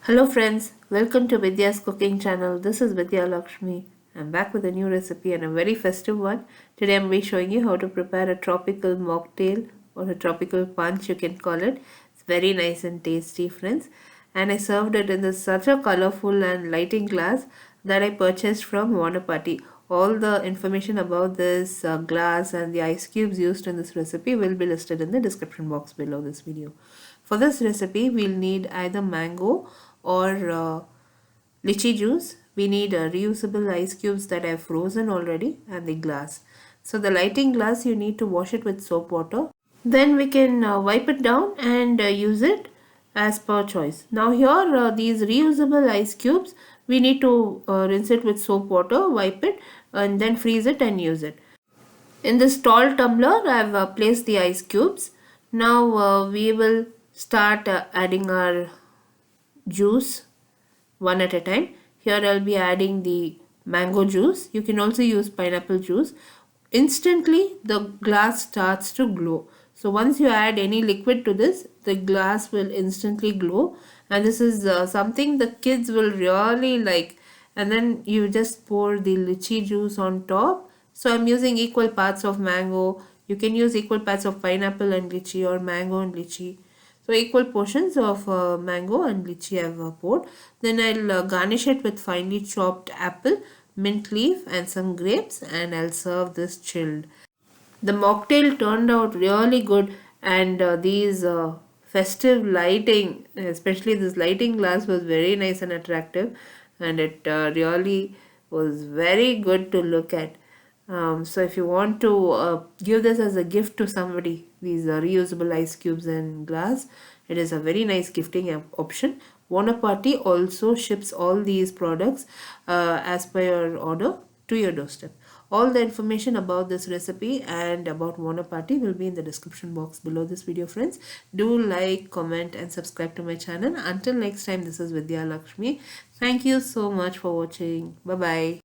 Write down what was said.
Hello friends, welcome to Vidyascooking channel. This is Vidya Lakshmi. I'm back with a new recipe and a very festive one. Today I'm be showing you how to prepare a tropical mocktail or a tropical punch you can call it. It's very nice and tasty friends. And I served it in such a colorful and lighting glass that I purchased from Wanapati. All the information about this glass and the ice cubes used in this recipe will be listed in the description box below this video. For this recipe, we'll need either mango or litchi juice. We need reusable ice cubes that I've frozen already and the glass. So the lighting glass, you need to wash it with soap water. Then we can wipe it down and use it as per choice. Now here these reusable ice cubes, we need to rinse it with soap water, wipe it and then freeze it and use it. In this tall tumbler, I have placed the ice cubes. Now we will start adding our juice one at a time. Here I'll be adding the mango juice. You can also use pineapple juice. Instantly the glass starts to glow. So once you add any liquid to this, the glass will instantly glow, and this is something the kids will really like. And then you just pour the lychee juice on top. So I'm using equal parts of mango. You can use equal parts of pineapple and lychee or mango and lychee. So equal portions of mango and lychee I have poured. Then I'll garnish it with finely chopped apple, mint leaf and some grapes, and I'll serve this chilled. The mocktail turned out really good, and these festive lighting, especially this lighting glass, was very nice and attractive, and it really was very good to look at. So if you want to give this as a gift to somebody, these reusable ice cubes and glass, it is a very nice gifting option. Wanapati also ships all these products as per your order to your doorstep. All the information about this recipe and about Wanapati will be in the description box below this video friends. Do like, comment and subscribe to my channel. Until next time, this is Vidya Lakshmi. Thank you so much for watching. Bye bye.